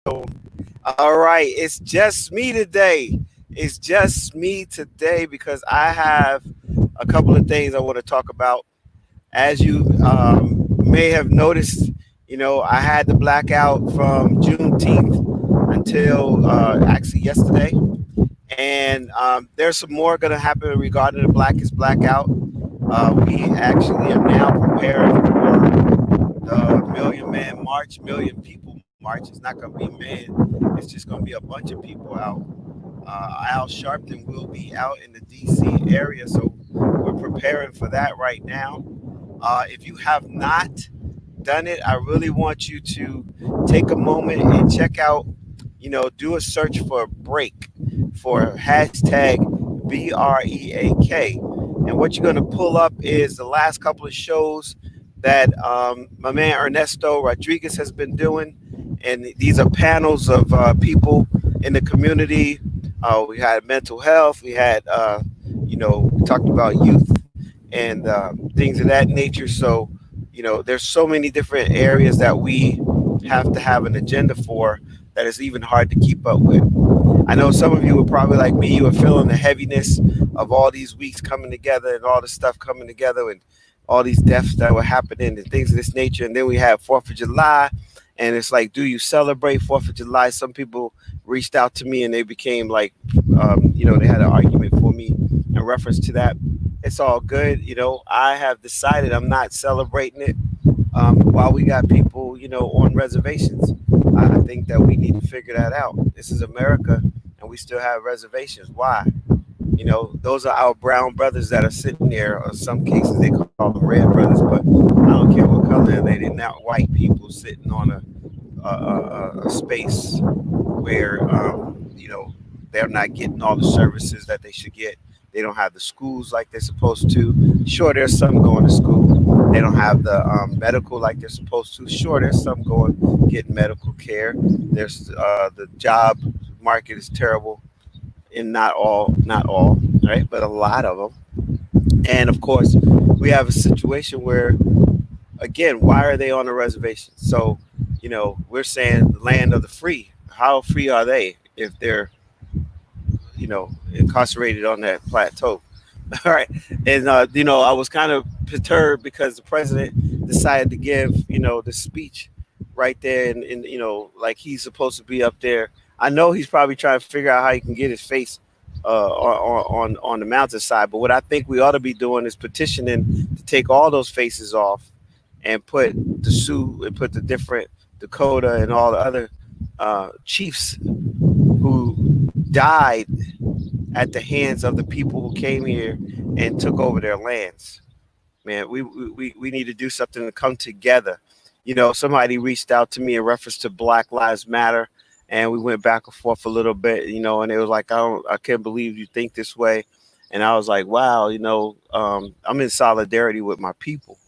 All right, it's just me today. It's just me today because I have a couple of things I want to talk about. As you may have noticed, I had the blackout from Juneteenth until actually yesterday. And there's some more going to happen regarding the Blackest Blackout. We actually are now preparing for the Million Man March, Million People March. It's not going to be men, it's just going to be a bunch of people out. Al Sharpton will be out in the DC area, so we're preparing for that right now. If you have not done it, I really want you to take a moment and check out, do a search for break for hashtag BREAK. And what you're going to pull up is the last couple of shows that my man Ernesto Rodriguez has been doing. And these are panels of people in the community. We had mental health, we had, we talked about youth and things of that nature. So, there's so many different areas that we have to have an agenda for that is even hard to keep up with. I know some of you were probably like me, you were feeling the heaviness of all these weeks coming together and all this stuff coming together and all these deaths that were happening and things of this nature. And then we have 4th of July. And it's like, do you celebrate 4th of July? Some people reached out to me and they became like, they had an argument for me in reference to that. It's all good. I have decided I'm not celebrating it while we got people, on reservations. I think that we need to figure that out. This is America, and we still have reservations. Why? Those are our brown brothers that are sitting there. Or some cases, they call them red brothers, but I don't care what color they're not white people sitting on a space where, they're not getting all the services that they should get. They don't have the schools like they're supposed to. Sure, there's some going to school. They don't have the medical like they're supposed to. Sure, there's some going getting medical care. There's the job market is terrible, and not all, right, but a lot of them. And of course, we have a situation where, again, why are they on the reservation? So, we're saying the land of the free. How free are they if they're, incarcerated on that plateau? All right. And, I was kind of perturbed because the president decided to give, the speech right there. And, like he's supposed to be up there. I know he's probably trying to figure out how he can get his face on the mountainside. But what I think we ought to be doing is petitioning to take all those faces off and put the Sioux and put the different Dakota and all the other chiefs who died at the hands of the people who came here and took over their lands. Man, we need to do something to come together. Somebody reached out to me in reference to Black Lives Matter, and we went back and forth a little bit, and it was like, I can't believe you think this way. And I was like, wow, I'm in solidarity with my people.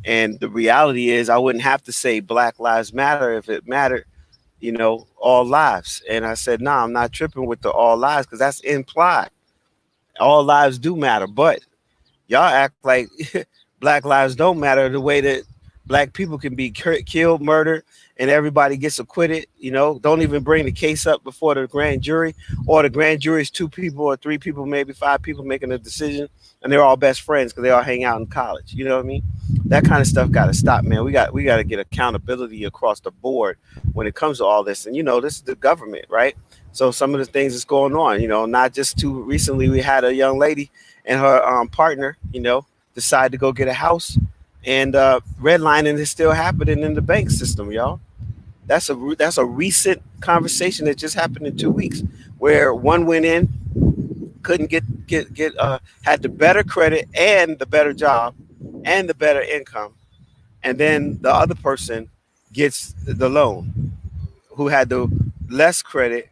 And the reality is, I wouldn't have to say Black Lives Matter if it mattered, all lives. And I said, no, I'm not tripping with the all lives because that's implied. All lives do matter, but y'all act like Black lives don't matter the way that Black people can be killed, murdered, and everybody gets acquitted. Don't even bring the case up before the grand jury, or the grand jury is 2 people or 3 people, maybe 5 people making a decision, and they're all best friends because they all hang out in college. You know what I mean? That kind of stuff got to stop, man. We got to get accountability across the board when it comes to all this. And this is the government, right? So some of the things that's going on, not just too recently, we had a young lady and her partner, decide to go get a house, and redlining is still happening in the bank system, y'all. That's a recent conversation that just happened in 2 weeks, where one went in, couldn't get had the better credit and the better job and the better income, and then the other person gets the loan, who had the less credit,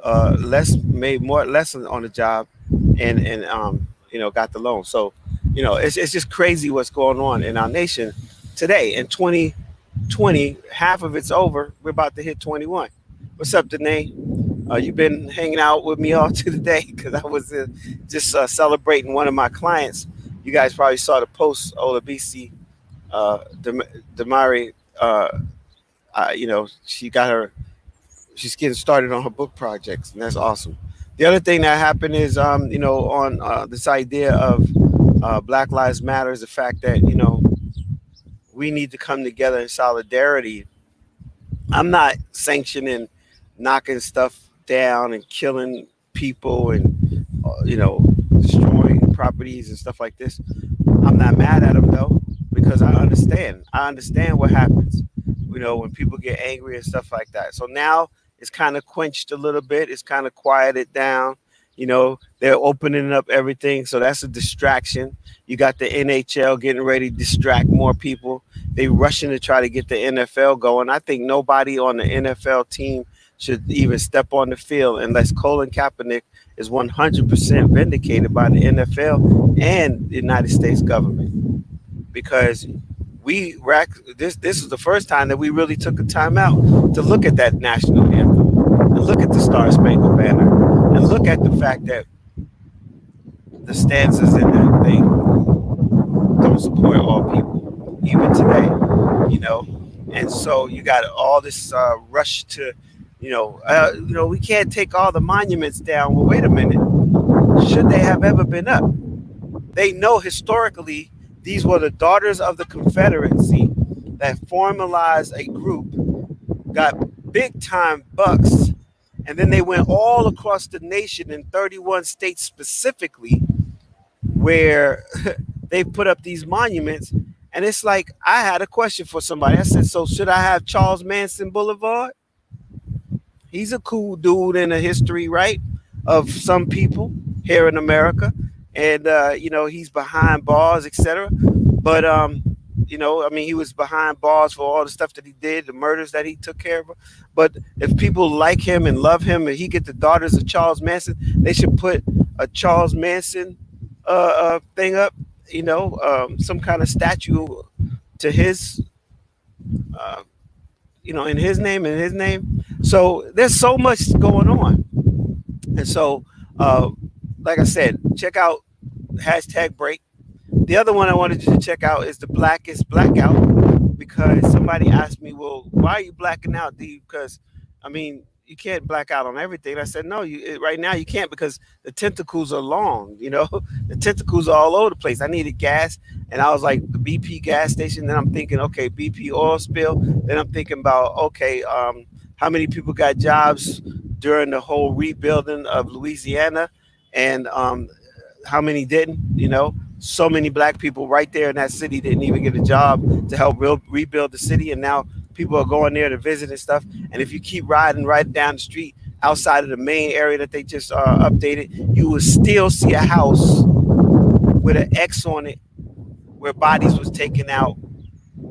less made more less on the job, and got the loan. So it's just crazy what's going on in our nation today. In 2020, half of it's over. We're about to hit 21. What's up, Danae? You've been hanging out with me all to the day because I was just celebrating one of my clients. You guys probably saw the post. Olabisi Damari, she got her she's getting started on her book projects, and that's awesome. The other thing that happened is, on this idea of Black Lives Matter is the fact that we need to come together in solidarity. I'm not sanctioning knocking stuff down and killing people and destroying properties and stuff like this. I'm not mad at them though, because I understand. I understand what happens, when people get angry and stuff like that. So now it's kind of quenched a little bit. It's kind of quieted down. They're opening up everything, so that's a distraction. You got the NHL getting ready to distract more people. They rushing to try to get the NFL going. I think nobody on the NFL team should even step on the field unless Colin Kaepernick is 100% vindicated by the NFL and the United States government, because this is the first time that we really took a time out to look at that national anthem and look at the Star Spangled Banner and look at the fact that the stanzas in that thing don't support all people, even today, you know. And so you got all this rush to, we can't take all the monuments down. Well, wait a minute. Should they have ever been up? They know historically these were the daughters of the Confederacy that formalized a group, got big time bucks, and then they went all across the nation in 31 states specifically where they put up these monuments. And it's like, I had a question for somebody. I said, so should I have Charles Manson Boulevard? He's a cool dude in the history, right, of some people here in America, and he's behind bars, etc. But I mean, he was behind bars for all the stuff that he did, the murders that he took care of. But if people like him and love him, and he get the daughters of Charles Manson, they should put a Charles Manson thing up, some kind of statue to his uh, in his name and his name. So there's so much going on. And so, like I said, check out hashtag break. The other one I wanted you to check out is the Blackest Blackout, because somebody asked me, well, why are you blacking out, D? Because, I mean, you can't black out on everything. And I said, no, right now you can't, because the tentacles are long, the tentacles are all over the place. I needed gas, and I was like, the BP gas station. Then I'm thinking, okay, BP oil spill. Then I'm thinking about, okay, how many people got jobs during the whole rebuilding of Louisiana, and how many didn't? So many black people right there in that city didn't even get a job to help rebuild the city, and now people are going there to visit and stuff. And if you keep riding right down the street outside of the main area that they just updated, you will still see a house with an X on it where bodies was taken out,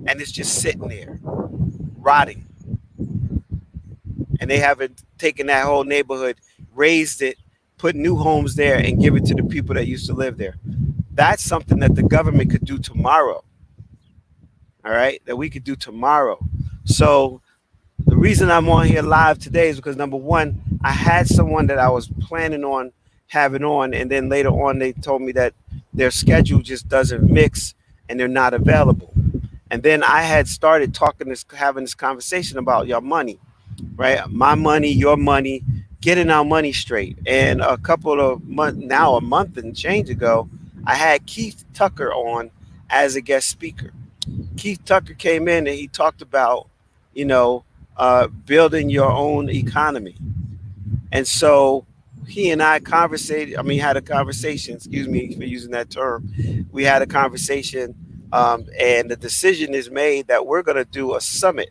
and it's just sitting there rotting. And they haven't taken that whole neighborhood, raised it, put new homes there, and give it to the people that used to live there. That's something that the government could do tomorrow. All right, that we could do tomorrow. So the reason I'm on here live today is because, number one, I had someone that I was planning on having on, and then later on they told me that their schedule just doesn't mix and they're not available. And then I had started having this conversation about your money, right? My money, your money, getting our money straight. And a couple of months now, a month and change ago, I had Keith Tucker on as a guest speaker. Keith Tucker came in and he talked about, building your own economy. And so he and I had a conversation, excuse me for using that term. We had a conversation, and the decision is made that we're going to do a summit.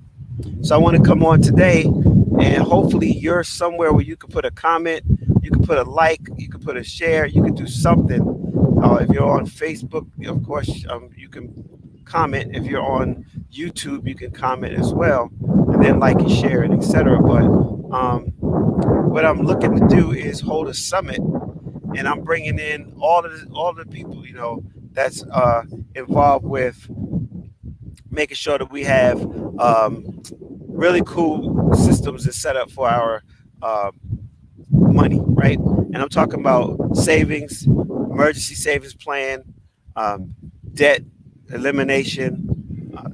So I want to come on today, and hopefully you're somewhere where you can put a comment, you can put a like, you can put a share, you can do something. If you're on Facebook, of course, you can comment. If you're on YouTube, you can comment as well, and then like and share it, etc. But what I'm looking to do is hold a summit, and I'm bringing in all the people that's involved with making sure that we have really cool systems and set up for our uh, money, right? And I'm talking about savings, emergency savings plan, debt elimination,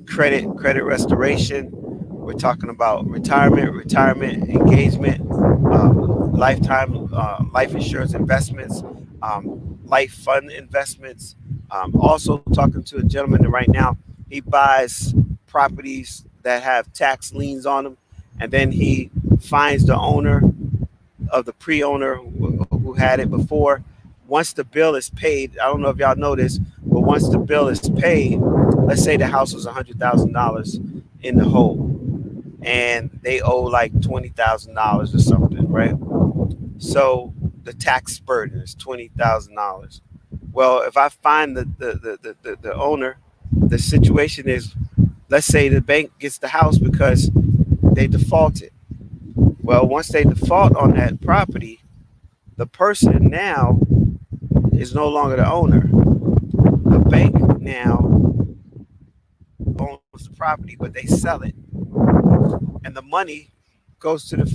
credit restoration. We're talking about retirement engagement, lifetime life insurance investments, life fund investments. Also talking to a gentleman that right now he buys properties that have tax liens on them, and then he finds the owner of the pre-owner who had it before. Once the bill is paid, I don't know if y'all know this, but once the bill is paid, let's say the house was $100,000 in the hole, and they owe like $20,000 or something, right? So the tax burden is $20,000. Well, if I find the owner, the situation is, let's say the bank gets the house because they defaulted. Well, once they default on that property, the person now is no longer the owner. The bank now owns the property, but they sell it, and the money goes to the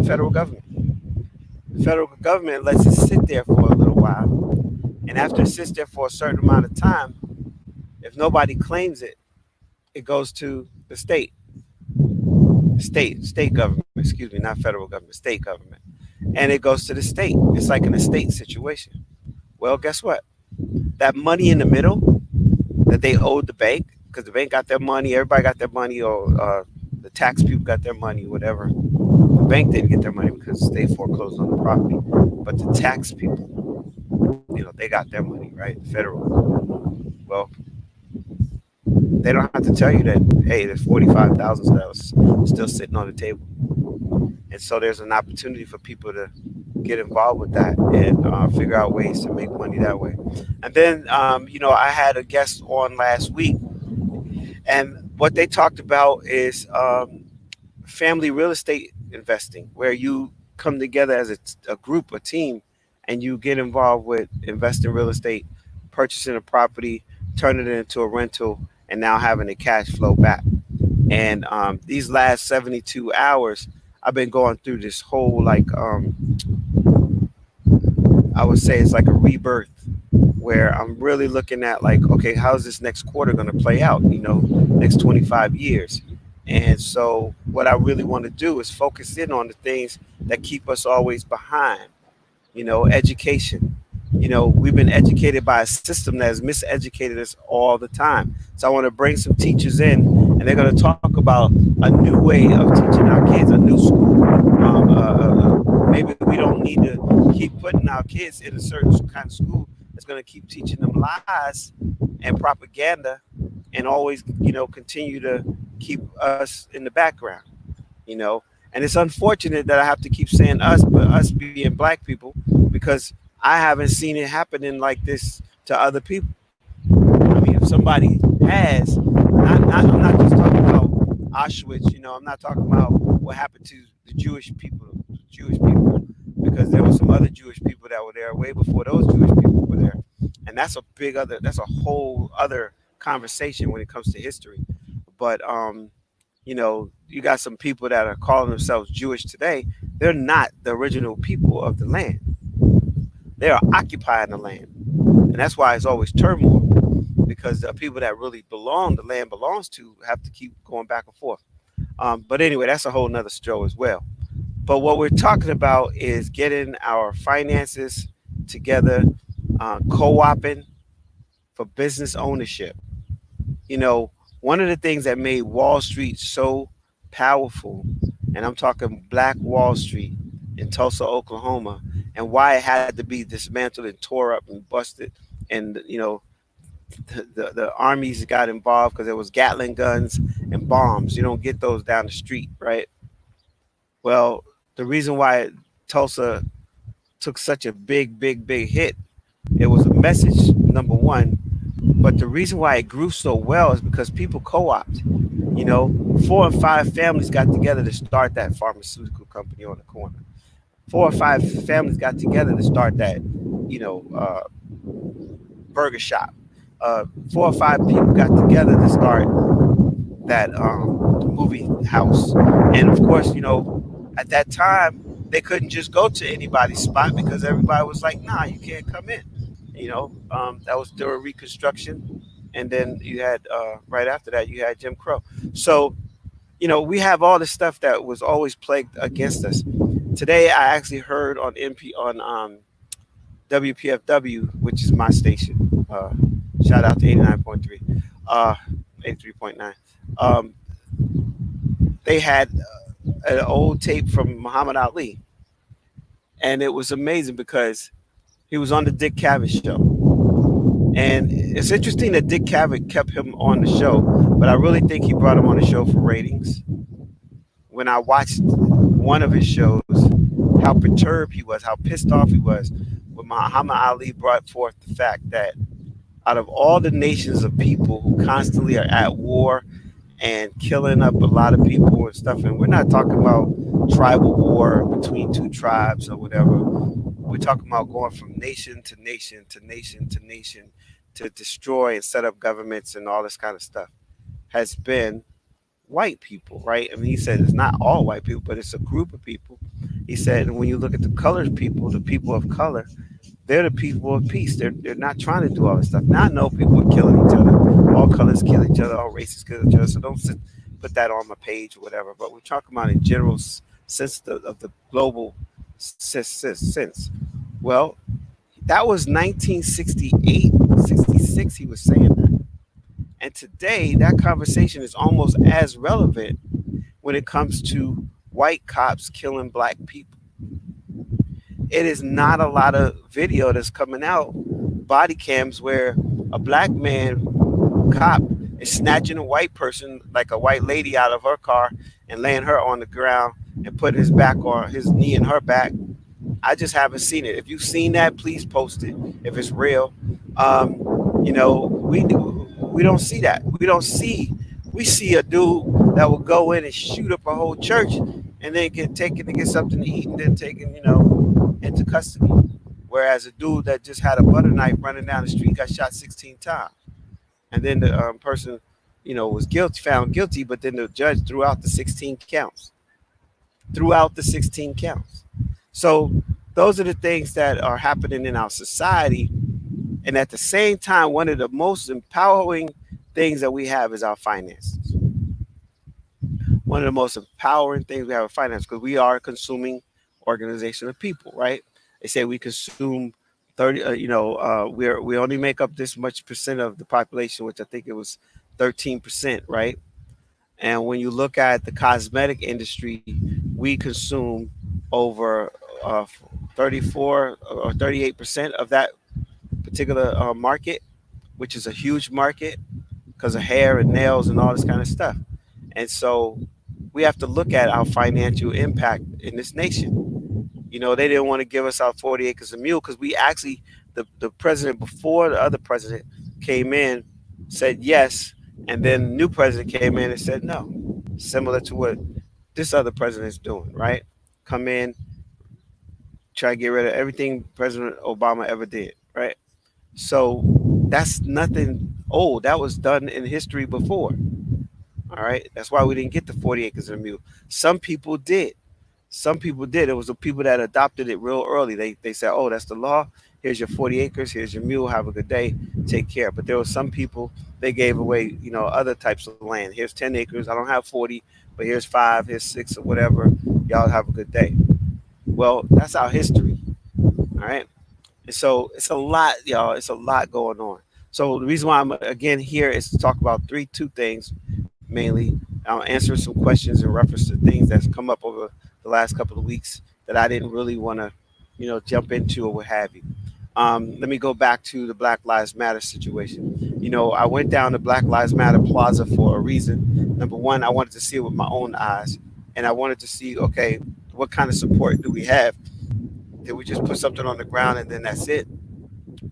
federal government. The federal government lets it sit there for a little while, and after it sits there for a certain amount of time, if nobody claims it, it goes to the state government. Excuse me, not federal government, state government, and it goes to the state. It's like an estate situation. Well, guess what? That money in the middle that they owed the bank, because the bank got their money, everybody got their money, or the tax people got their money, whatever. The bank didn't get their money because they foreclosed on the property, but the tax people, they got their money, right? Federal. Well, they don't have to tell you that, hey, there's 45,000 that was still sitting on the table, and so there's an opportunity for people to get involved with that and figure out ways to make money that way. And then, I had a guest on last week, and what they talked about is family real estate investing, where you come together as a group, a team, and you get involved with investing real estate, purchasing a property, turning it into a rental, and now having a cash flow back. And these last 72 hours, I've been going through this whole I would say it's like a rebirth where I'm really looking at like, okay, how's this next quarter going to play out? Next 25 years. And so what I really want to do is focus in on the things that keep us always behind. Education. We've been educated by a system that has miseducated us all the time. So I want to bring some teachers in, and they're going to talk about a new way of teaching our kids, a new school. Maybe we don't need to keep putting our kids in a certain kind of school that's going to keep teaching them lies and propaganda, and always, continue to keep us in the background. you know. And it's unfortunate that I have to keep saying us, but us being black people, because I haven't seen it happening like this to other people. I mean, if somebody has, I'm not just talking about Auschwitz, I'm not talking about what happened to the Jewish people, because there were some other Jewish people that were there way before those Jewish people were there. And that's a whole other conversation when it comes to history. But you got some people that are calling themselves Jewish today. They're not the original people of the land. They are occupying the land, and that's why it's always turmoil, because the people that really the land belongs to, have to keep going back and forth. But anyway, that's a whole nother show as well. But what we're talking about is getting our finances together, co-oping for business ownership. You know, one of the things that made Wall Street so powerful, and I'm talking Black Wall Street in Tulsa, Oklahoma, and why it had to be dismantled and tore up and busted, and the armies got involved because there was Gatling guns and bombs. You don't get those down the street, right? Well, the reason why Tulsa took such a big hit, it was a message, number one. But the reason why it grew so well is because people co-opt. 4 and 5 families got together to start that pharmaceutical company on the corner. 4 or 5 families got together to start that, burger shop. 4 or 5 people got together to start that movie house. And of course, at that time, they couldn't just go to anybody's spot because everybody was like, nah, you can't come in. That was during Reconstruction. And then you had, right after that, you had Jim Crow. So we have all this stuff that was always plagued against us. Today, I actually heard on NP on WPFW, which is my station. Shout out to 89.3, 83.9. Um, they had an old tape from Muhammad Ali, and it was amazing because he was on the Dick Cavett show. And it's interesting that Dick Cavett kept him on the show, but I really think he brought him on the show for ratings. When I watched one of his shows, how perturbed he was, how pissed off he was when Muhammad Ali brought forth the fact that out of all the nations of people who constantly are at war and killing up a lot of people and stuff, and we're not talking about tribal war between two tribes or whatever. We're talking about going from nation to nation to nation to nation to destroy and set up governments and all this kind of stuff. Has been white people, right? I mean, he said it's not all white people, but it's a group of people. He said, and when you look at the colored people, the people of color, they're the people of peace. They're not trying to do all this stuff. Now I know people are killing each other. All colors kill each other. All races kill each other. So don't put that on my page or whatever. But we're talking about in general sense of the global sense. Well, that was 1968, 66. He was saying that. And today, that conversation is almost as relevant when it comes to white cops killing black people. It is not a lot of video that's coming out, body cams, where a black man cop is snatching a white person, like a white lady, out of her car and laying her on the ground and putting his back on his knee in her back. I just haven't seen it. If you've seen that, please post it if it's real. We don't see that. We see a dude that will go in and shoot up a whole church and then get taken to get something to eat and then taken, into custody. Whereas a dude that just had a butter knife running down the street got shot 16 times, and then the person, was found guilty, but then the judge threw out the 16 counts. Throughout the 16 counts. So those are the things that are happening in our society. And at the same time, one of the most empowering things that we have is our finances. One of the most empowering things we have is finance, because we are a consuming organization of people, right? They say we consume 30. We only make up this much percent of the population, which I think it was 13%, right? And when you look at the cosmetic industry, we consume over 34 or 38% of that particular market, which is a huge market because of hair and nails and all this kind of stuff. And so we have to look at our financial impact in this nation. They didn't want to give us our 40 acres of mule because we actually, the president before the other president came in, said yes. And then the new president came in and said no, similar to what this other president is doing, right? Come in, try to get rid of everything President Obama ever did, right? So that's nothing old. That was done in history before. All right. That's why we didn't get the 40 acres of mule. Some people did. Some people did. It was the people that adopted it real early. They said, oh, that's the law. Here's your 40 acres. Here's your mule. Have a good day. Take care. But there were some people, they gave away, other types of land. Here's 10 acres. I don't have 40, but here's 5, here's 6 or whatever. Y'all have a good day. Well, that's our history. All right. And so it's a lot, y'all. It's a lot going on. So the reason why I'm again here is to talk about two things mainly. I'll answer some questions in reference to things that's come up over the last couple of weeks that I didn't really want to, jump into or what have you. Let me go back to the Black Lives Matter situation. I went down to Black Lives Matter Plaza for a reason. Number one, I wanted to see it with my own eyes, and I wanted to see, okay, what kind of support do we have? Did we just put something on the ground and then that's it?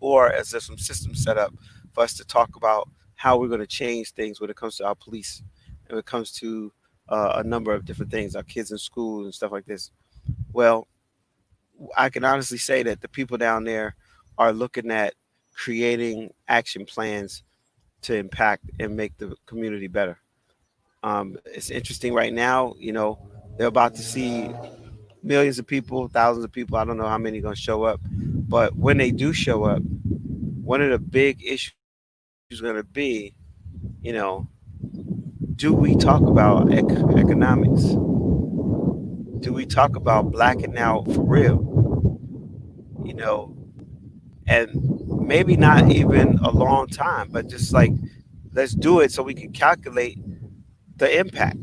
Or is there some system set up for us to talk about how we're going to change things when it comes to our police, and when it comes to a number of different things, our kids in school and stuff like this? Well, I can honestly say that the people down there are looking at creating action plans to impact and make the community better. It's interesting right now, they're about to see millions of people, thousands of people. I don't know how many are going to show up. But when they do show up, one of the big issues is going to be, you know, do we talk about economics? Do we talk about blacking out for real? You know, and maybe not even a long time, but just like let's do it so we can the impact,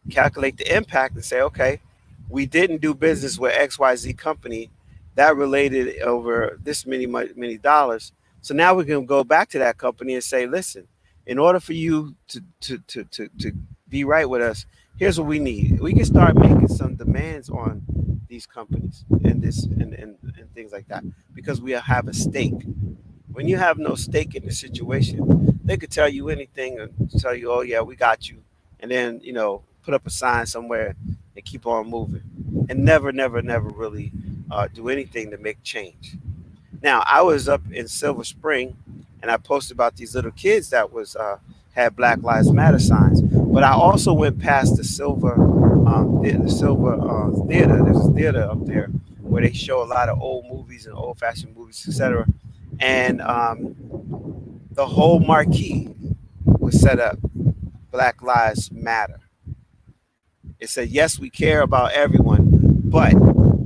calculate the impact, and say, okay, we didn't do business with XYZ company that related over this many dollars. So now we can go back to that company and say, listen, in order for you to be right with us, here's what we need. We can start making some demands on these companies and things like that because we have a stake. When you have no stake in the situation, they could tell you anything and tell you, "Oh yeah, we got you," and then put up a sign somewhere and keep on moving, and never really do anything to make change. Now, I was up in Silver Spring, and I posted about these little kids that was had Black Lives Matter signs, but I also went past the Silver Theater. There's a theater up there where they show a lot of old movies and old-fashioned movies, etc. And the whole marquee was set up Black Lives Matter. It said, yes, we care about everyone, but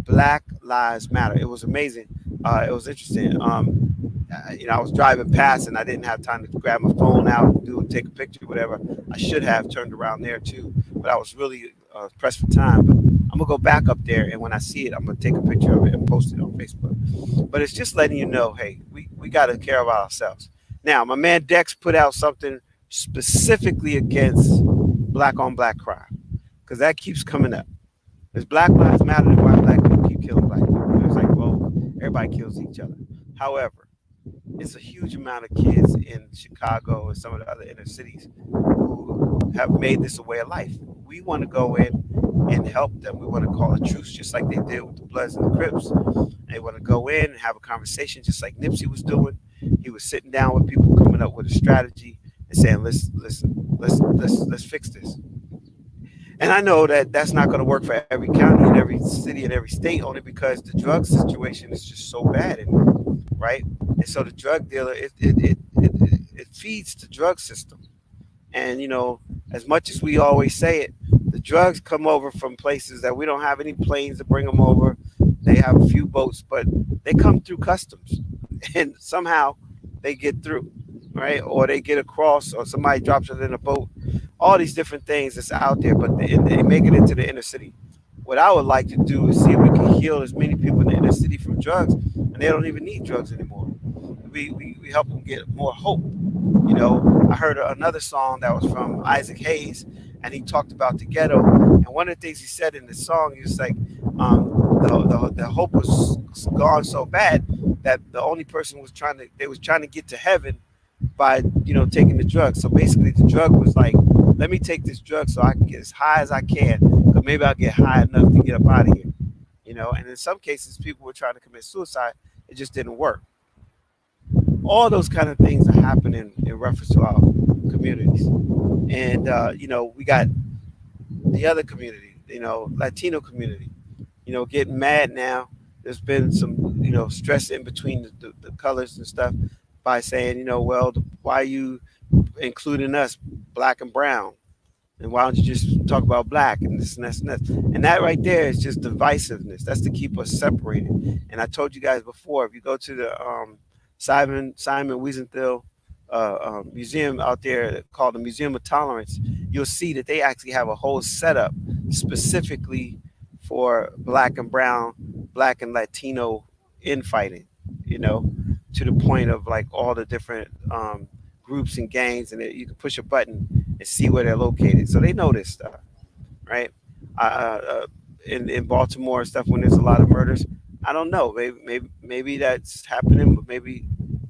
Black Lives Matter. It was amazing. It was interesting. I was driving past and I didn't have time to grab my phone out, take a picture, whatever. I should have turned around there too, but I was really pressed for time. But I'm gonna go back up there, and when I see it, I'm gonna take a picture of it and post it on Facebook. But it's just letting you know, hey, we got to care about ourselves. Now, my man Dex put out something specifically against black on black crime because that keeps coming up. There's Black Lives Matter, and why black people keep killing black people. It's like, well, everybody kills each other. However, it's a huge amount of kids in Chicago and some of the other inner cities who have made this a way of life. We want to go in and help them. We want to call a truce just like they did with the Bloods and the Crips. They want to go in and have a conversation just like Nipsey was doing. He was sitting down with people, coming up with a strategy and saying, let's fix this. And I know that that's not going to work for every county and every city and every state, only because the drug situation is just so bad, right? And so the drug dealer, it feeds the drug system. And as much as we always say it, the drugs come over from places that we don't have any planes to bring them over. They have a few boats, but they come through customs, and somehow they get through, right? Or they get across, or somebody drops it in a boat. All these different things that's out there, but they make it into the inner city. What I would like to do is see if we can heal as many people in the inner city from drugs, and they don't even need drugs anymore. We help them get more hope. I heard another song that was from Isaac Hayes, and he talked about the ghetto. And one of the things he said in the song, he was like, the hope was gone so bad that the only person they was trying to get to heaven by taking the drug. So basically, the drug was like, let me take this drug so I can get as high as I can, because maybe I'll get high enough to get up out of here. And in some cases, people were trying to commit suicide. It just didn't work. All those kind of things are happening in reference to our communities. And we got the other community, Latino community, getting mad now. There's been some stress in between the colors and stuff by saying, well, why are you including us, black and brown? And why don't you just talk about black and this and that and that? And that right there is just divisiveness. That's to keep us separated. And I told you guys before, if you go to the Simon Wiesenthal museum out there called the Museum of Tolerance, you'll see that they actually have a whole setup specifically for black and brown, black and Latino infighting, to the point of like all the different groups and gangs, and you can push a button and see where they're located. So they know this stuff, right? In Baltimore and stuff, when there's a lot of murders, I don't know. Maybe that's happening, but maybe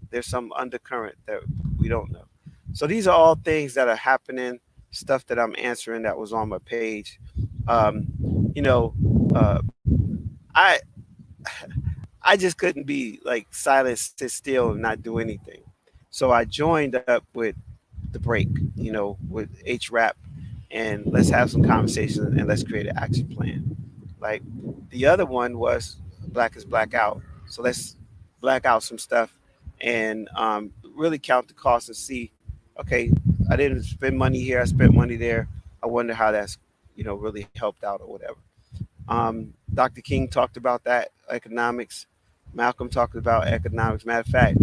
there's some undercurrent that we don't know. So these are all things that are happening, stuff that I'm answering that was on my page. Um, you know, uh, I I just couldn't be like silent, sit still, and not do anything. So I joined up with the break, with HRAP, and let's have some conversations and let's create an action plan. Like the other one was Black is Black Out. So let's black out some stuff and really count the cost and see, okay, I didn't spend money here. I spent money there. I wonder how that's really helped out or whatever. Dr. King talked about that economics. Malcolm talked about economics. Matter of fact,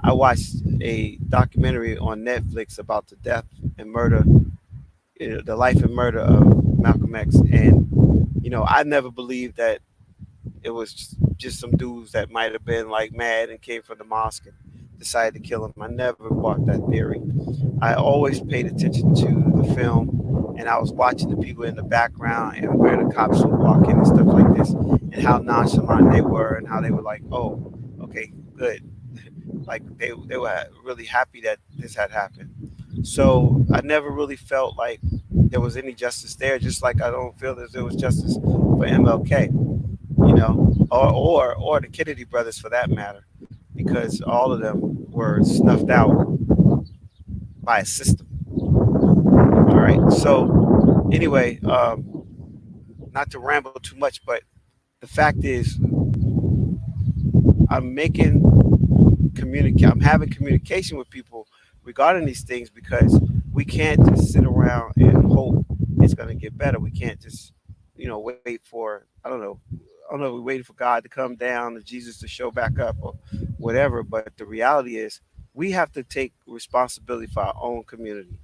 I watched a documentary on Netflix about the death and murder, the life and murder of Malcolm X, and I never believed that it was just some dudes that might have been like mad and came from the mosque and decided to kill him. I never bought that theory. I always paid attention to the film, and I was watching the people in the background and where the cops would walk in and stuff like this, and how nonchalant they were, and how they were like, "Oh, okay, good." Like they were really happy that this had happened. So I never really felt like there was any justice there, just like I don't feel that there was justice for MLK, or the Kennedy brothers for that matter, because all of them were snuffed out by a system. All right. So anyway, not to ramble too much, but the fact is, I'm making I'm having communication with people regarding these things because we can't just sit around and hope it's going to get better. We can't just, wait for, I don't know, we're waiting for God to come down or Jesus to show back up or whatever. But the reality is, we have to take responsibility for our own community.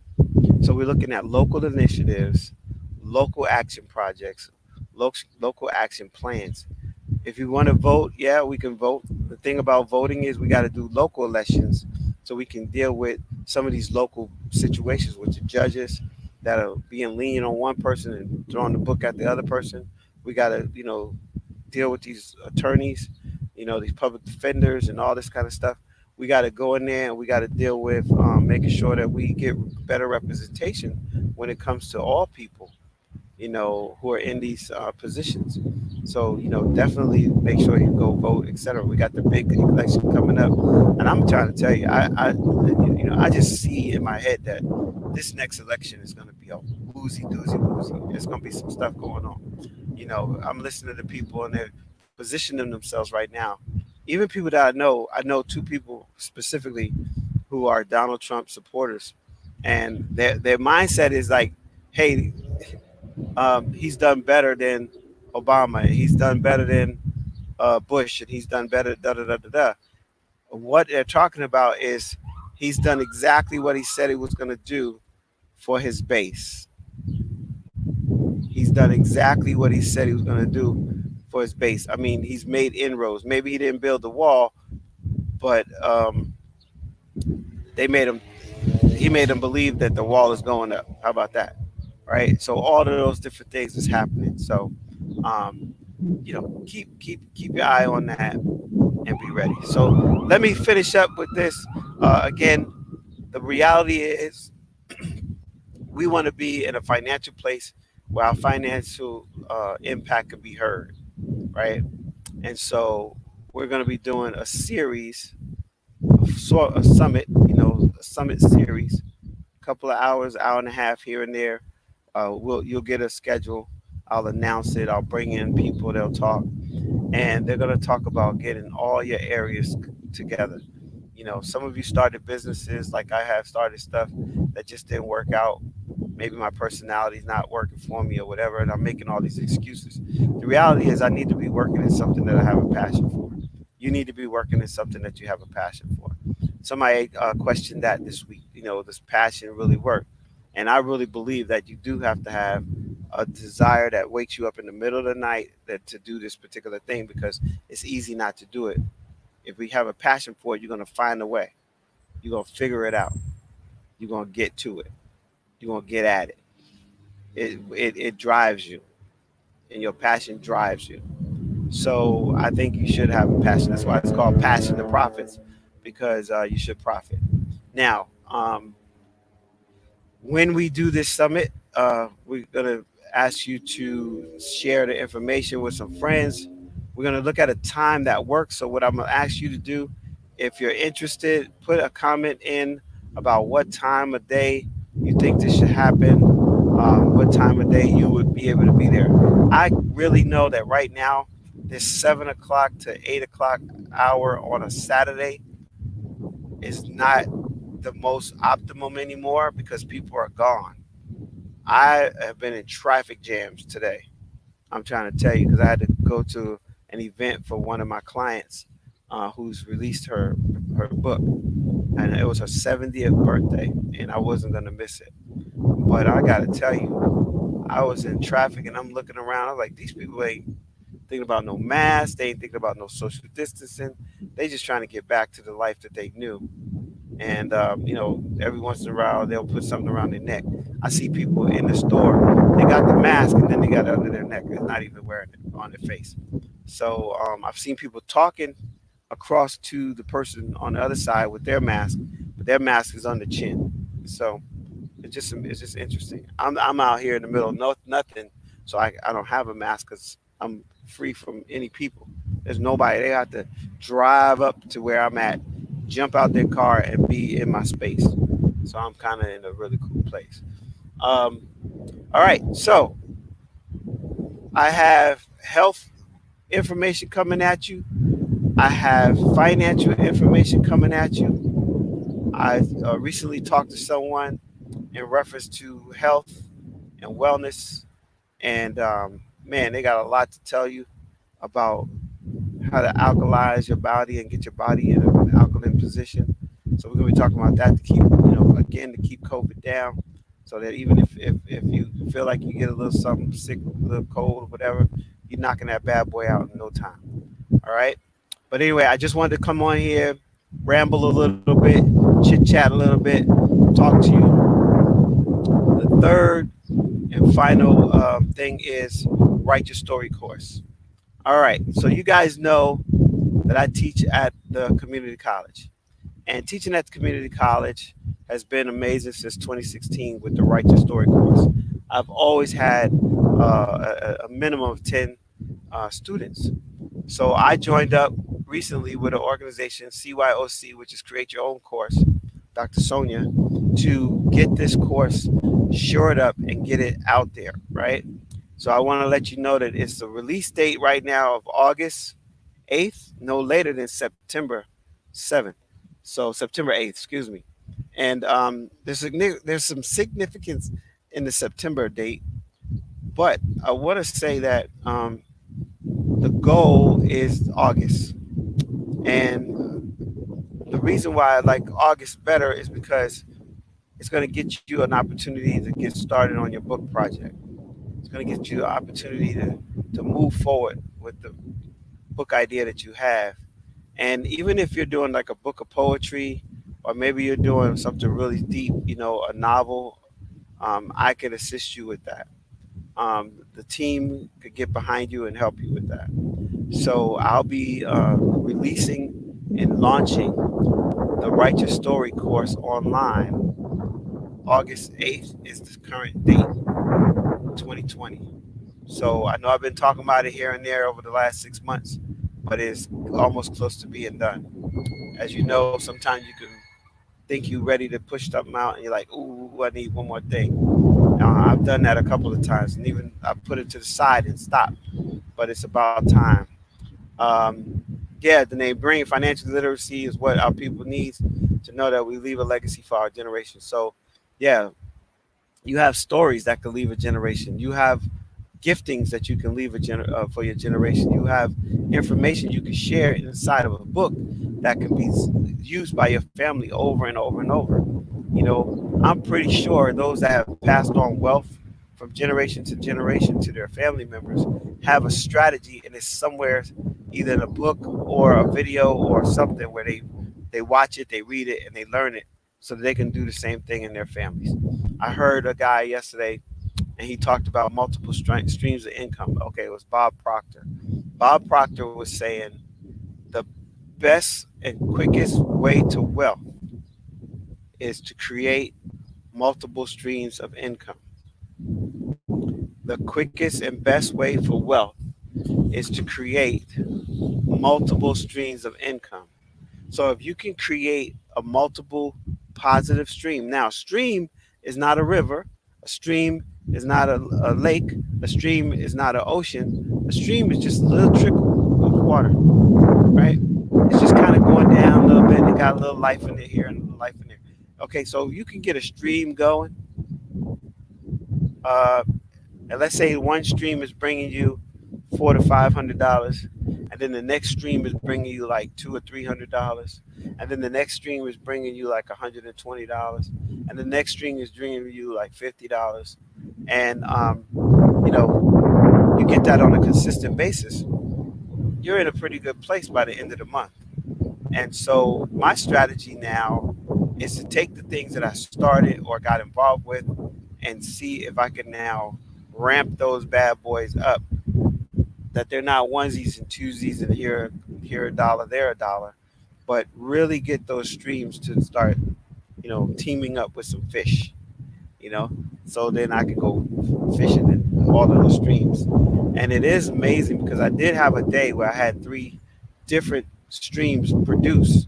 So we're looking at local initiatives, local action projects, local action plans. If you want to vote, yeah, we can vote. The thing about voting is we got to do local elections so we can deal with some of these local situations with the judges that are being lenient on one person and throwing the book at the other person. We got to, deal with these attorneys, these public defenders and all this kind of stuff. We got to go in there and we got to deal with making sure that we get better representation when it comes to all people, who are in these positions. So, definitely make sure you go vote, etc. We got the big election coming up, and I'm trying to tell you, I just see in my head that this next election is going to be a woozy doozy woozy. There's going to be some stuff going on. I'm listening to people and they're positioning themselves right now. Even people that I know two people specifically who are Donald Trump supporters, and their mindset is like, hey, he's done better than Obama. He's done better than Bush, and he's done better. Da da da da da. What they're talking about is he's done exactly what he said he was going to do for his base. He's done exactly what he said he was going to do for his base. I mean, he's made inroads. Maybe he didn't build the wall, but they made him. He made him believe that the wall is going up. How about that? Right. So all of those different things is happening. So, um, keep your eye on that and be ready. So let me finish up with this. Again, the reality is we want to be in a financial place where our financial impact can be heard, right? And so we're going to be doing a series, sort a summit, a summit series, a couple of hours, hour and a half here and there. You'll get a schedule. I'll announce it. I'll bring in people. They'll talk, and they're going to talk about getting all your areas together. Some of you started businesses like I have started stuff that just didn't work out. Maybe my personality's not working for me or whatever, and I'm making all these excuses. The reality is, I need to be working in something that I have a passion for. You need to be working in something that you have a passion for. Somebody questioned that this week. Does passion really work? And I really believe that you do have to have a desire that wakes you up in the middle of the night that to do this particular thing because it's easy not to do it. If we have a passion for it, you're going to find a way. You're going to figure it out. You're going to get to it. You're going to get at it. It drives you, and your passion drives you. So I think you should have a passion. That's why it's called Passion2Profits, because you should profit. Now, when we do this summit, we're going to ask you to share the information with some friends. We're going to look at a time that works. So, what I'm going to ask you to do, if you're interested, put a comment in about what time of day you think this should happen, what time of day you would be able to be there. I really know that right now, this 7 o'clock to 8 o'clock hour on a Saturday is not the most optimum anymore because people are gone. I have been in traffic jams today. I'm trying to tell you because I had to go to an event for one of my clients who's released her book, and it was her 70th birthday, and I wasn't gonna miss it. But I gotta tell you, I was in traffic and I'm looking around. I was like, these people ain't thinking about no mask. They ain't thinking about no social distancing. They just trying to get back to the life that they knew. And every once in a while they'll put something around their neck. I see people in the store. They got the mask and then they got it under their neck. They're not even wearing it on their face. So I've seen people talking across to the person on the other side with their mask, but their mask is on the chin. So it's just interesting. I'm out here in the middle of nothing, so I don't have a mask because I'm free from any people. There's nobody. They have to drive up to where I'm at, jump out their car, and be in my space. So I'm kind of in a really cool place. Um, all right, so I have health information coming at you. I have financial information coming at you. I recently talked to someone in reference to health and wellness. And man, they got a lot to tell you about how to alkalize your body and get your body in an alkaline position. So we're gonna be talking about that to keep, again, to keep COVID down. So that even if you feel like you get a little something sick, a little cold or whatever, you're knocking that bad boy out in no time. All right. But anyway, I just wanted to come on here, ramble a little bit, chit chat a little bit, talk to you. The third and final thing is write your story course. All right, so you guys know that I teach at the community college, and teaching at the community college has been amazing since 2016 with the write your story course. I've always had a minimum of 10 students. So I joined up recently with an organization, CYOC, which is Create Your Own Course, Dr. Sonia, to get this course shored up and get it out there, right? So I want to let you know that it's the release date right now of August 8th, no later than September 7th. So September 8th, excuse me. And there's some significance in the September date, but I want to say that the goal is August. And the reason why I like August better is because it's going to get you an opportunity to get started on your book project. It's going to get you an opportunity to move forward with the book idea that you have. And even if you're doing like a book of poetry, or maybe you're doing something really deep, a novel, I can assist you with that. The team could get behind you and help you with that. So I'll be releasing and launching the Write Your Story course online. August 8th is the current date, 2020. So I know I've been talking about it here and there over the last 6 months, but it's almost close to being done. As you know, sometimes you can think you're ready to push something out and you're like, ooh, I need one more thing. I've done that a couple of times, and even I put it to the side and stopped. But it's about time. Yeah, the name Bring Financial Literacy is what our people need to know that we leave a legacy for our generation. So, yeah, you have stories that can leave a generation. You have giftings that you can leave for your generation. You have information you can share inside of a book that can be used by your family over and over and over. I'm pretty sure those that have passed on wealth from generation to generation to their family members have a strategy, and it's somewhere either in a book or a video or something where they watch it, they read it, and they learn it so that they can do the same thing in their families. I heard a guy yesterday, and he talked about multiple streams of income. Okay, it was Bob Proctor. Bob Proctor was saying the best and quickest way to wealth is to create multiple streams of income. The quickest and best way for wealth is to create multiple streams of income. So if you can create a multiple positive stream, now stream is not a river, a stream is not a lake, a stream is not an ocean. A stream is just a little trickle of water, right? It's just kind of going down a little bit. It got a little life in it here and a little life in there. Okay, so you can get a stream going, uh, and let's say one stream is bringing you $400 to $500, and then the next stream is bringing you like $200 or $300, and then the next stream is bringing you like $120, and the next stream is bringing you like $50, and you know you get that on a consistent basis. You're in a pretty good place by the end of the month. And so my strategy now is to take the things that I started or got involved with and see if I can now ramp those bad boys up, that they're not onesies and twosies and here a dollar, there a dollar, but really get those streams to start, teaming up with some fish, you know, so then I can go fishing in all of those streams. And it is amazing because I did have a day where I had three different streams produced.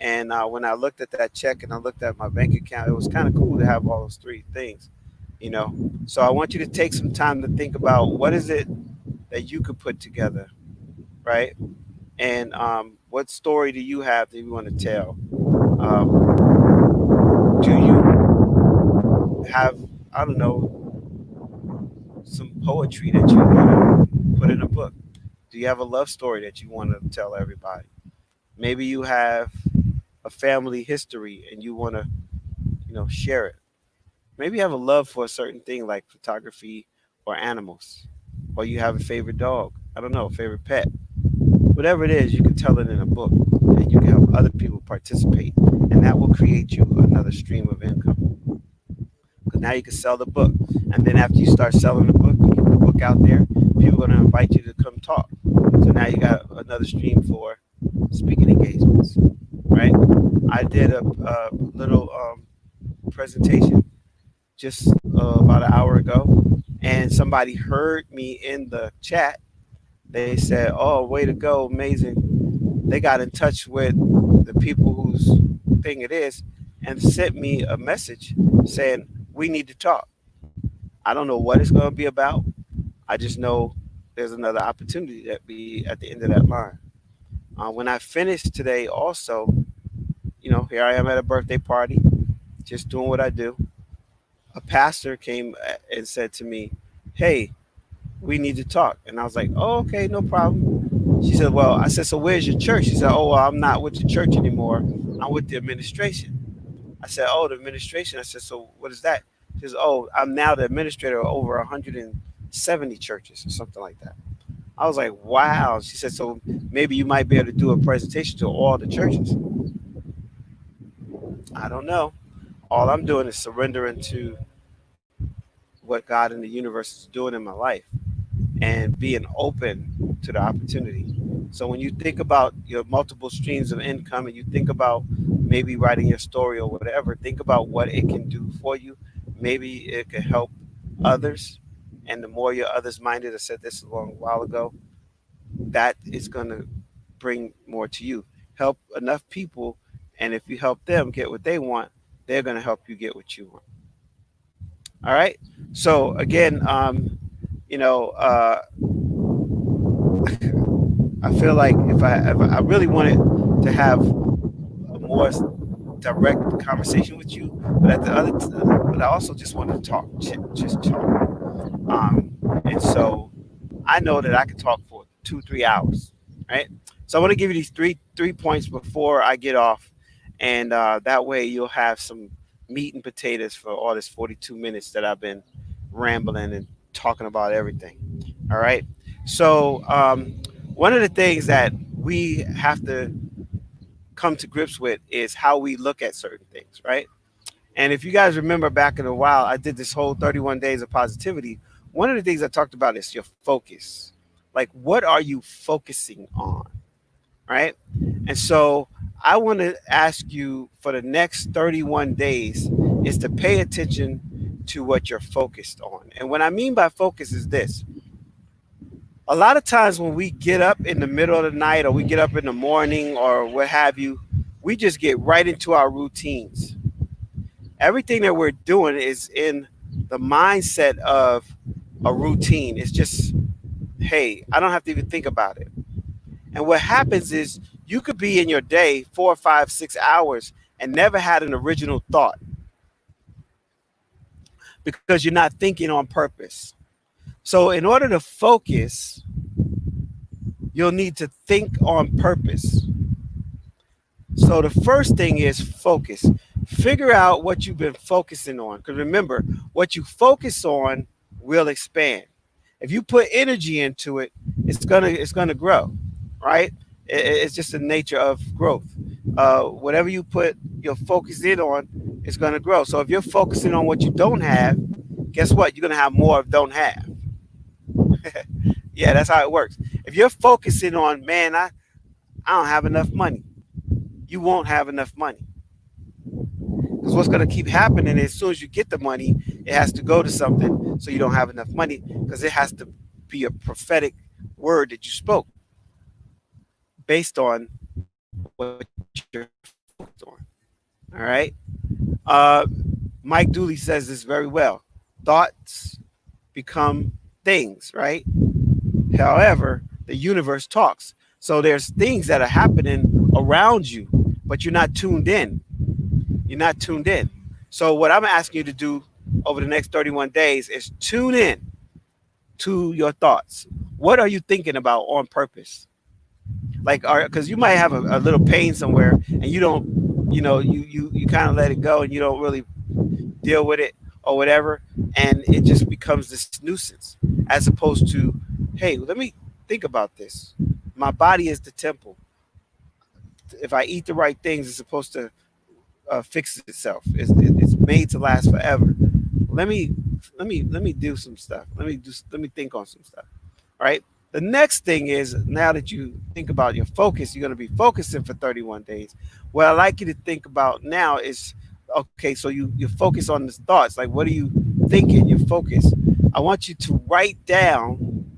And when I looked at that check and I looked at my bank account, it was kind of cool to have all those three things, you know. So I want you to take some time to think about what is it that you could put together, right? And what story do you have that you want to tell? Do you have, I don't know, some poetry that you want to put in a book? Do you have a love story that you want to tell everybody? Maybe you have a family history and you want to, share it. Maybe you have a love for a certain thing like photography or animals, or you have a favorite dog. I don't know, a favorite pet. Whatever it is, you can tell it in a book, and you can help other people participate, and that will create you another stream of income. Because now you can sell the book, and then after you start selling the book, you get the book out there. People are going to invite you to come talk. So now you got another stream for speaking engagements, right? I did a little presentation just about an hour ago, and somebody heard me in the chat. They said, "Oh, way to go, amazing!" They got in touch with the people whose thing it is, and sent me a message saying, "We need to talk." I don't know what it's going to be about. I just know there's another opportunity that be at the end of that line. When I finished today, also, here I am at a birthday party, just doing what I do. A pastor came and said to me, "Hey, we need to talk." And I was like, "Oh, okay, no problem." She said, "Well," I said, "So where's your church?" She said, "Oh, well, I'm not with the church anymore. I'm with the administration." I said, "Oh, the administration." I said, "So what is that?" She says, "Oh, I'm now the administrator of over 170 churches or something like that." I was like, "Wow." She said, "So maybe you might be able to do a presentation to all the churches." I don't know. All I'm doing is surrendering to what God in the universe is doing in my life and being open to the opportunity. So when you think about your multiple streams of income and you think about maybe writing your story or whatever, think about what it can do for you. Maybe it can help others. And the more you're others minded, I said this a long while ago, that is going to bring more to you. Help enough people. And if you help them get what they want, they're going to help you get what you want. All right. So again, you know, uh, I feel like if I really wanted to have a more direct conversation with you, but but I also just wanted to talk, just talk. And so I know that I can talk for 2 3 hours, right? So I want to give you these three points before I get off, and that way you'll have some meat and potatoes for all this 42 minutes that I've been rambling and talking about everything. All right. So one of the things that we have to come to grips with is how we look at certain things, right? And if you guys remember back in a while, I did this whole 31 days of positivity. One of the things I talked about is your focus. Like, what are you focusing on, right? And so I want to ask you for the next 31 days is to pay attention to what you're focused on. And what I mean by focus is this: a lot of times when we get up in the middle of the night or we get up in the morning or what have you, we just get right into our routines. Everything that we're doing is in the mindset of a routine. It's just, hey, I don't have to even think about it. And what happens is you could be in your day 4 5 6 hours and never had an original thought because you're not thinking on purpose. So, in order to focus, you'll need to think on purpose. So, the first thing is focus. Figure out what you've been focusing on. Because remember, what you focus on will expand. If you put energy into it, it's gonna grow, right? It's just the nature of growth. Whatever you put your focus in on, it's gonna grow. So if you're focusing on what you don't have, guess what? You're gonna have more of don't have. Yeah, that's how it works. If you're focusing on, man, I don't have enough money, you won't have enough money. Because what's going to keep happening is as soon as you get the money, it has to go to something. So you don't have enough money because it has to be a prophetic word that you spoke based on what you're focused on. All right. Uh, Mike Dooley says this very well. Thoughts become things, right? However, the universe talks. So there's things that are happening around you, but you're not tuned in. You're not tuned in. So what I'm asking you to do over the next 31 days is tune in to your thoughts. What are you thinking about on purpose? Like, because you might have a little pain somewhere and you don't, you kind of let it go and you don't really deal with it or whatever, and it just becomes this nuisance as opposed to, hey, let me think about this. My body is the temple. If I eat the right things, it's supposed to fix itself. It's made to last forever. Let me let me do some stuff. Let me think on some stuff. All right. The next thing is now that you think about your focus, you're going to be focusing for 31 days. What I like you to think about now is okay. So you focus on the thoughts. Like what are you thinking? Your focus. I want you to write down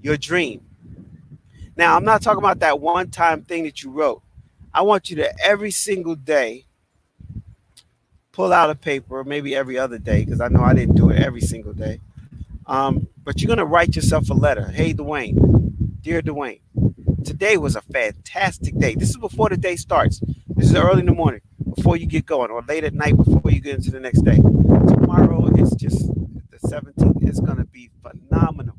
your dream. Now I'm not talking about that one time thing that you wrote. I want you to every single day pull out a paper, maybe every other day, because I know I didn't do it every single day. But you're gonna write yourself a letter. Hey, Dwayne, dear Dwayne, today was a fantastic day. This is before the day starts. This is early in the morning before you get going, or late at night before you get into the next day. Tomorrow is just the 17th. It's gonna be phenomenal.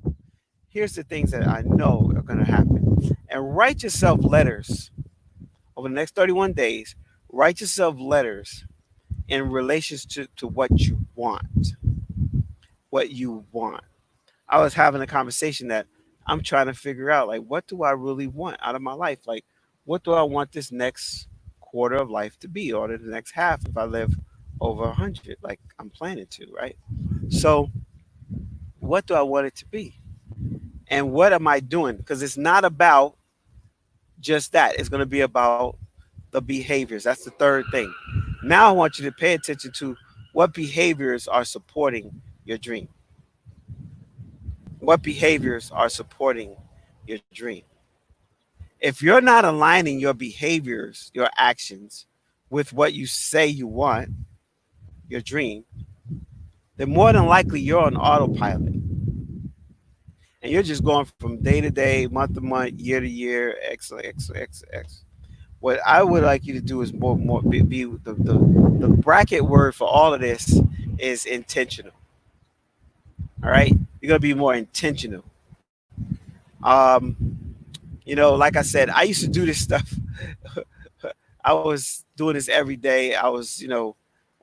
Here's the things that I know are gonna happen, and write yourself letters over the next 31 days. Write yourself letters in relation to what you want. What you want. I was having a conversation that I'm trying to figure out like what do I really want out of my life? Like what do I want this next quarter of life to be or the next half if I live over 100 like I'm planning to, right? So what do I want it to be? And what am I doing? Because it's not about just that. It's going to be about the behaviors. That's the third thing. Now I want you to pay attention to what behaviors are supporting your dream. What behaviors are supporting your dream? If you're not aligning your behaviors, your actions with what you say you want, your dream, then more than likely you're on autopilot and you're just going from day to day, month to month, year to year, X, X, X, X. What I would like you to do is more be the bracket word for all of this is intentional. All right, you're gonna be more intentional. Um, like I said, I used to do this stuff. I was doing this every day. I was,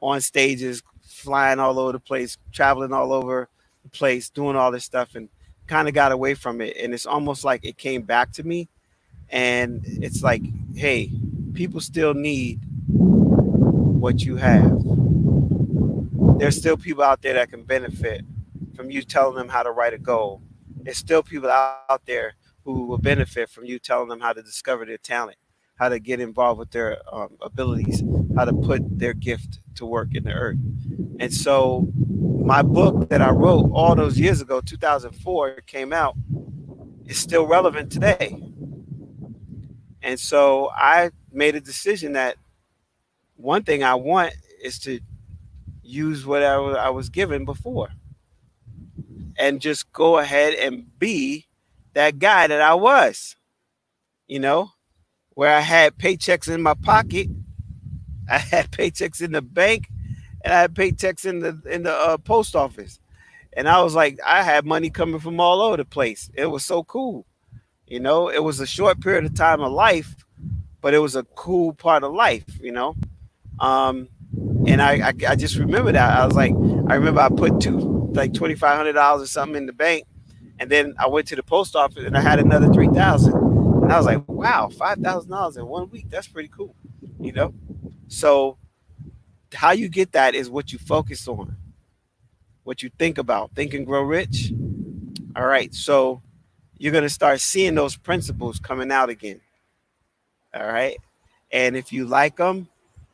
on stages, flying all over the place, traveling all over the place, doing all this stuff, and kind of got away from it. And it's almost like it came back to me. And it's like, hey, people still need what you have. There's still people out there that can benefit from you telling them how to write a goal. There's still people out there who will benefit from you telling them how to discover their talent, how to get involved with their abilities, how to put their gift to work in the earth. And so, my book that I wrote all those years ago, 2004, came out, is still relevant today. And so, I made a decision that one thing I want is to use what I was given before and just go ahead and be that guy that I was, you know, where I had paychecks in my pocket I had paychecks in the bank, and I had paychecks in the post office. And I was like, I had money coming from all over the place. It was so cool. It was a short period of time of life, but it was a cool part of life. Um, and I just remember that. I was like, I remember I put like $2,500 or something in the bank, and then I went to the post office and I had another 3,000, and I was like, wow, $5,000 in 1 week. That's pretty cool. You know. So how you get that is what you focus on, what you think about. Think and Grow Rich. All right. So you're gonna start seeing those principles coming out again. All right. And if you like them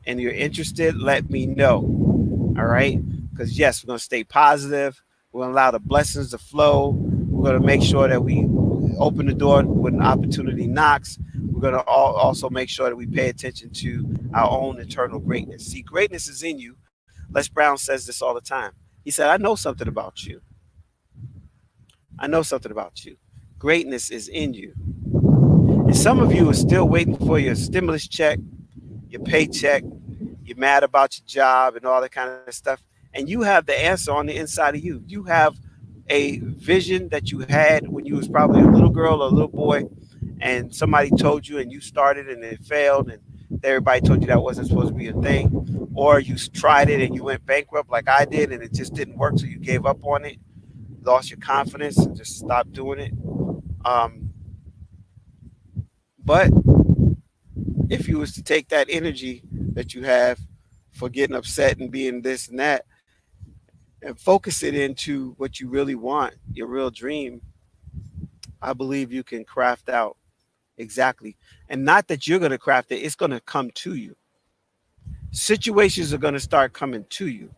and you're interested, let me know. All right. Because, yes, we're going to stay positive. We're going to allow the blessings to flow. We're going to make sure that we open the door when opportunity knocks. We're going to also make sure that we pay attention to our own internal greatness. See, greatness is in you. Les Brown says this all the time. He said, I know something about you. I know something about you. Greatness is in you. And some of you are still waiting for your stimulus check, your paycheck. You're mad about your job and all that kind of stuff. And you have the answer on the inside of you. You have a vision that you had when you was probably a little girl or a little boy, and somebody told you and you started and it failed, and everybody told you that wasn't supposed to be a thing. Or you tried it and you went bankrupt like I did, and it just didn't work, so you gave up on it, lost your confidence, and just stopped doing it. Um, but if you was to take that energy that you have for getting upset and being this and that, and focus it into what you really want, your real dream, I believe you can craft out exactly. And not that you're going to craft it, it's going to come to you. Situations are going to start coming to you.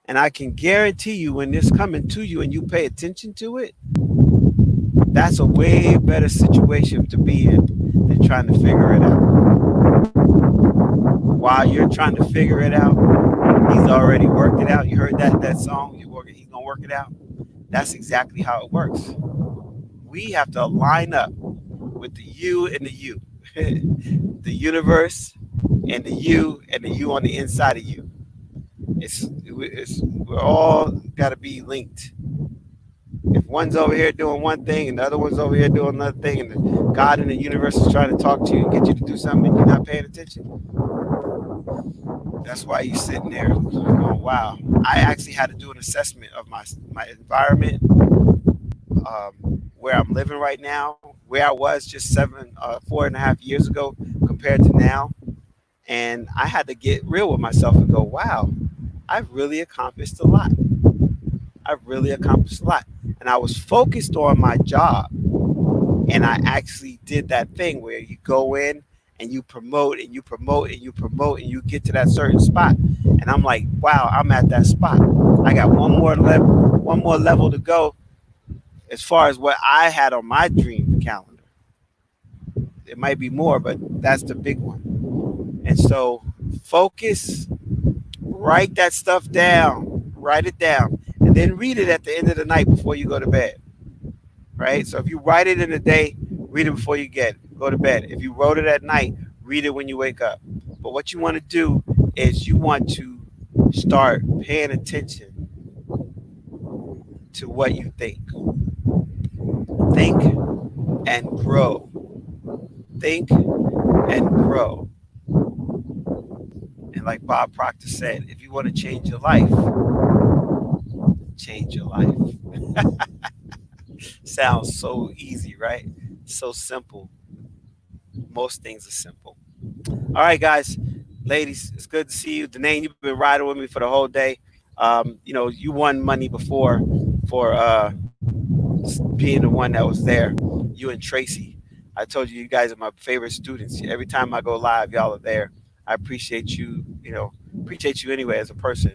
And I can guarantee you, when it's coming to you and you pay attention to it, that's a way better situation to be in than trying to figure it out. While you're trying to figure it out, he's already worked it out. You heard that song, he's going to work it out. That's exactly how it works. We have to line up with the you and the you, the universe and the you on the inside of you. We're all got to be linked. If one's over here doing one thing and the other one's over here doing another thing, and God in the universe is trying to talk to you and get you to do something and you're not paying attention, that's why you're sitting there going, wow. I actually had to do an assessment of my environment, where I'm living right now, where I was just 4.5 years ago compared to now. And I had to get real with myself and go, wow, I've really accomplished a lot. I've really accomplished a lot. And I was focused on my job. And I actually did that thing where you go in and you promote and you promote and you promote and you get to that certain spot. And I'm like, wow, I'm at that spot. I got one more level to go as far as what I had on my dream calendar. It might be more, but that's the big one. And so focus, write that stuff down, write it down, and then read it at the end of the night before you go to bed. Right? So if you write it in the day, read it before you go to bed. If you wrote it at night, read it when you wake up. But what you want to do is you want to start paying attention to what you think. Think and grow. Think and grow. And like Bob Proctor said, if you want to change your life, change your life. Sounds so easy, right? So simple. Most things are simple. All right, guys, ladies, it's good to see you. Danae, you've been riding with me for the whole day. You won money before for being the one that was there. You and Tracy. I told you guys are my favorite students. Every time I go live, y'all are there. I appreciate you. Appreciate you anyway as a person,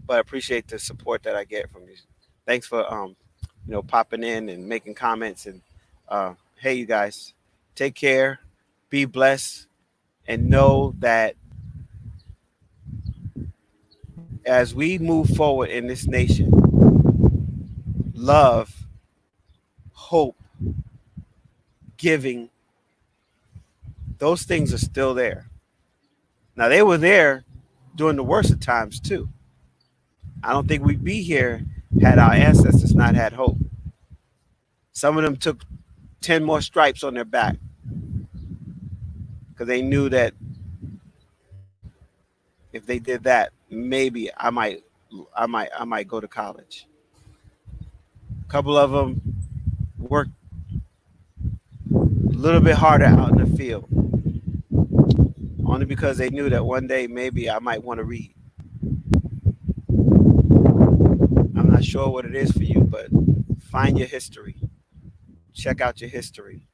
but I appreciate the support that I get from you. Thanks for popping in and making comments. And hey, you guys, take care, be blessed, and know that as we move forward in this nation, love, hope, giving, those things are still there. Now they were there during the worst of times too. I don't think we'd be here had our ancestors not had hope. Some of them took 10 more stripes on their back because they knew that if they did that, maybe I might go to college. A couple of them worked a little bit harder out in the field, only because they knew that one day maybe I might want to read. I'm not sure what it is for you, but find your history, check out your history,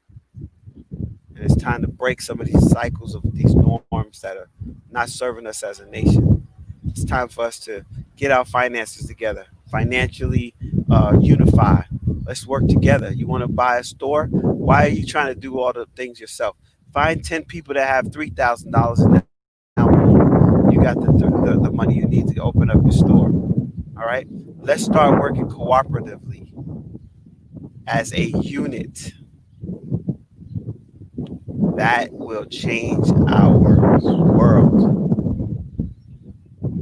and it's time to break some of these cycles of these norms that are not serving us as a nation. It's time for us to get our finances together, financially unify. Let's work together. You want to buy a store? Why are you trying to do all the things yourself? Find 10 people that have $3,000 and now you got the money you need to open up your store. All right? Let's start working cooperatively as a unit. That will change our world.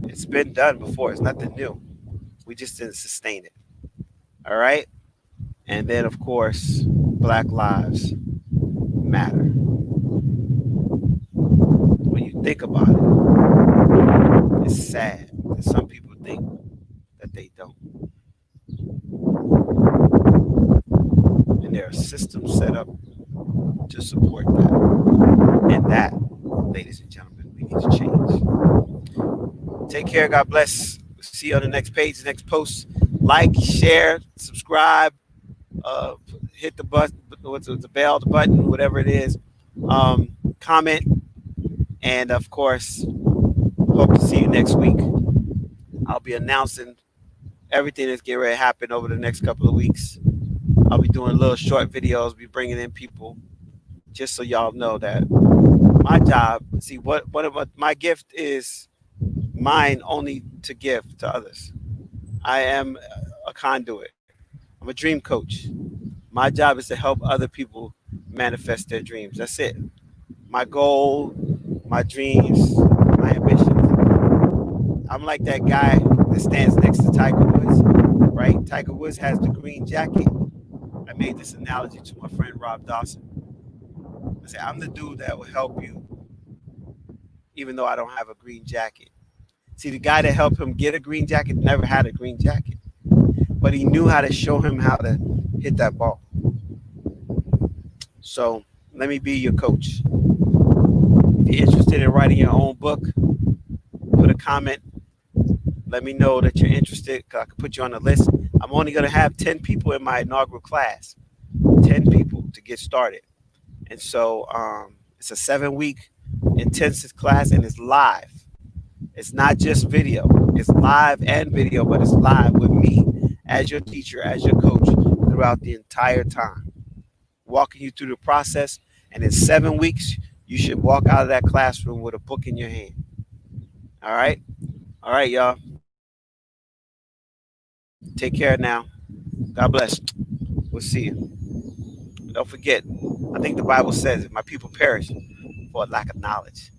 It's been done before, it's nothing new. We just didn't sustain it. All right? And then, of course, Black Lives Matter. When you think about it, it's sad that some people think that they don't. And there are systems set up to support that. And that, ladies and gentlemen, we need to change. Take care. God bless. See you on the next page, next post. Like, share, subscribe, uh, hit the button, what's the bell, the button, whatever it is. Comment, and of course, hope to see you next week. I'll be announcing everything that's getting ready to happen over the next couple of weeks. I'll be doing little short videos, be bringing in people, just so y'all know that my job. See, what my gift is mine only to give to others. I am a conduit. I'm a dream coach. My job is to help other people manifest their dreams. That's it. My goal, my dreams, my ambitions. I'm like that guy that stands next to Tiger Woods, right? Tiger Woods has the green jacket. I made this analogy to my friend Rob Dawson. I said, I'm the dude that will help you, even though I don't have a green jacket. See, the guy that helped him get a green jacket never had a green jacket, but he knew how to show him how to hit that ball. So let me be your coach. If you're interested in writing your own book, put a comment. Let me know that you're interested. I can put you on the list. I'm only going to have 10 people in my inaugural class, 10 people to get started. And so it's a 7-week intensive class, and it's live. It's not just video. It's live and video, but it's live with me as your teacher, as your coach throughout the entire time, walking you through the process. And in 7 weeks, you should walk out of that classroom with a book in your hand. All right? All right, y'all. Take care now. God bless. We'll see you. Don't forget, I think the Bible says, if my people perish for a lack of knowledge.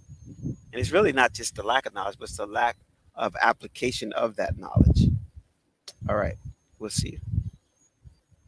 And it's really not just the lack of knowledge, but it's the lack of application of that knowledge. All right. We'll see you.